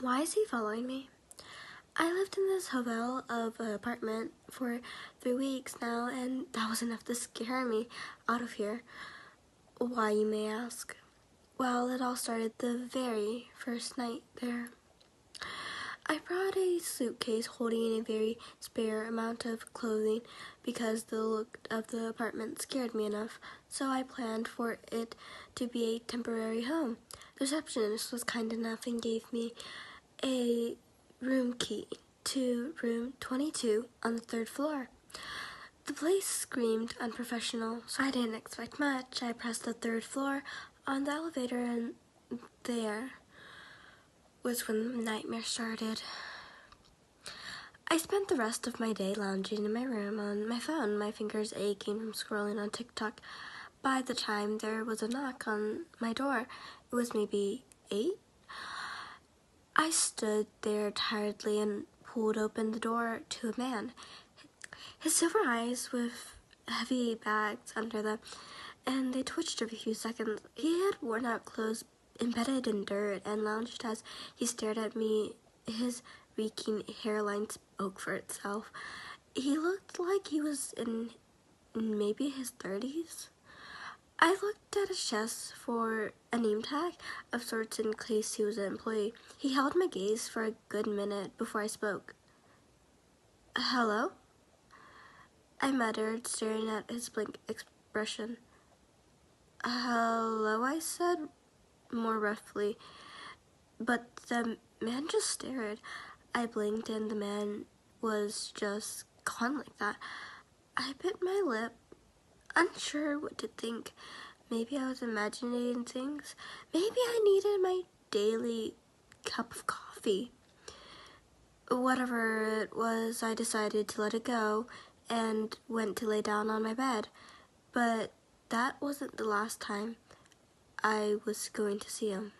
Why is he following me? I lived in this hovel of an apartment for 3 weeks now, and that was enough to scare me out of here. Why, you may ask? Well, it all started the very first night there. I brought a suitcase holding a very spare amount of clothing because the look of the apartment scared me enough, so I planned for it to be a temporary home. The receptionist was kind enough and gave me a room key to room 22 on the 3rd floor. The place screamed unprofessional, so I didn't expect much. I pressed the 3rd floor on the elevator, and there was when the nightmare started. I spent the rest of my day lounging in my room on my phone, my fingers aching from scrolling on TikTok. By the time there was a knock on my door, it was maybe 8. I stood there tiredly and pulled open the door to a man. His silver eyes with heavy bags under them, and they twitched every few seconds. He had worn out clothes embedded in dirt and lounged as he stared at me. His reeking hairline spoke for itself. He looked like he was in maybe his 30s. I looked at his chest for a name tag of sorts in case he was an employee. He held my gaze for a good minute before I spoke. Hello? I muttered, staring at his blank expression. Hello, I said, more roughly, but the man just stared. I blinked and the man was just gone like that. I bit my lip, unsure what to think. Maybe I was imagining things. Maybe I needed my daily cup of coffee. Whatever it was, I decided to let it go and went to lay down on my bed. But that wasn't the last time I was going to see him.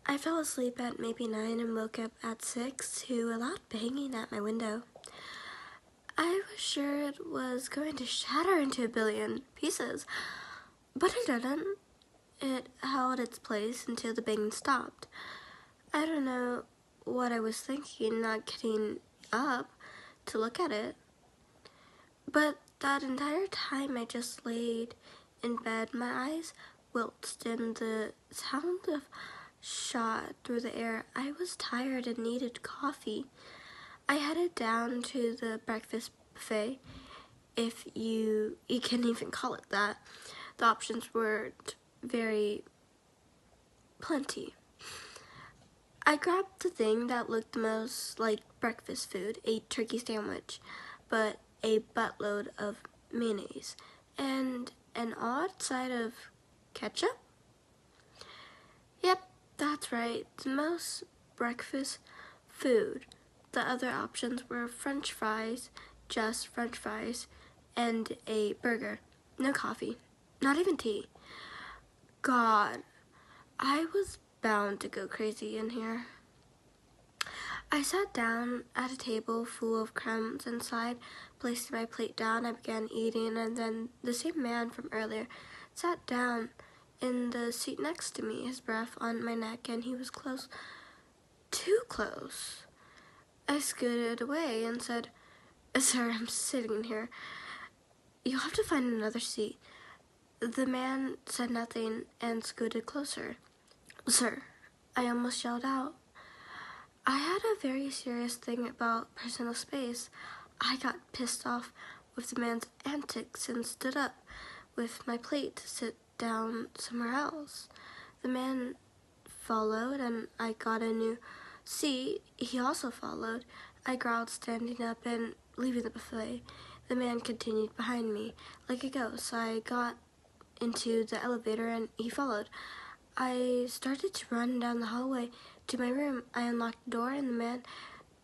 I fell asleep at maybe 9 and woke up at 6 to a loud banging at my window. I was sure it was going to shatter into a billion pieces, but it didn't. It held its place until the banging stopped. I don't know what I was thinking, not getting up to look at it. But that entire time I just laid in bed, my eyes wilted and the sound of shot through the air. I was tired and needed coffee. I headed down to the breakfast buffet, if you can even call it that. The options weren't very plenty. I grabbed the thing that looked the most like breakfast food, a turkey sandwich, but a buttload of mayonnaise, and an odd side of ketchup? Yep, that's right, the most breakfast food. The other options were French fries, just French fries, and a burger. No coffee, not even tea. God, I was bound to go crazy in here. I sat down at a table full of crumbs and sighed. Placing my plate down, I began eating, and then the same man from earlier sat down in the seat next to me, his breath on my neck, and he was close, too close. I scooted away and said, Sir, I'm sitting here. You'll have to find another seat. The man said nothing and scooted closer. Sir, I almost yelled out. I had a very serious thing about personal space. I got pissed off with the man's antics and stood up with my plate to sit down somewhere else. The man followed and I got a new seat. He also followed. I growled, standing up and leaving the buffet. The man continued behind me like a ghost. I got into the elevator and he followed. I started to run down the hallway to my room. I unlocked the door and the man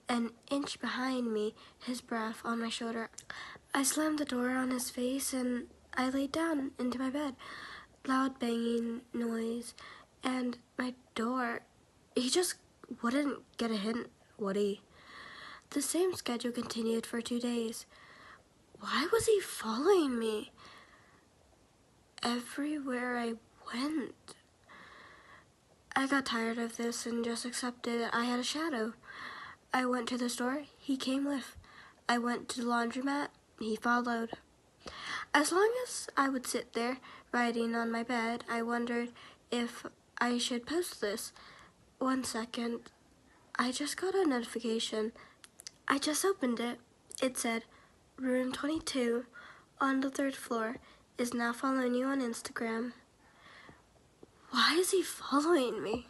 an inch behind me, his breath on my shoulder. I slammed the door on his face and I laid down into my bed. Loud banging noise and my door. He just wouldn't get a hint, would he? The same schedule continued for 2 days. Why was he following me? Everywhere I went. I got tired of this and just accepted I had a shadow. I went to the store, he came with. I went to the laundromat, he followed. As long as I would sit there, writing on my bed, I wondered if I should post this. 1 second, I just got a notification. I just opened it. It said, Room 22 on the 3rd floor is now following you on Instagram. Why is he following me?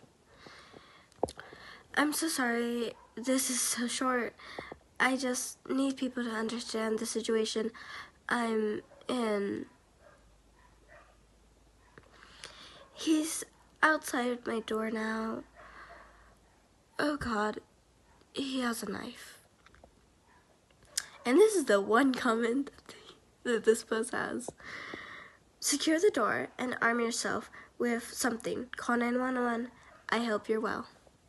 I'm so sorry. This is so short. I just need people to understand the situation I'm in. He's outside my door now. Oh God, he has a knife. And this is the one comment that this post has. Secure the door and arm yourself with something. Call 911. I hope you're well.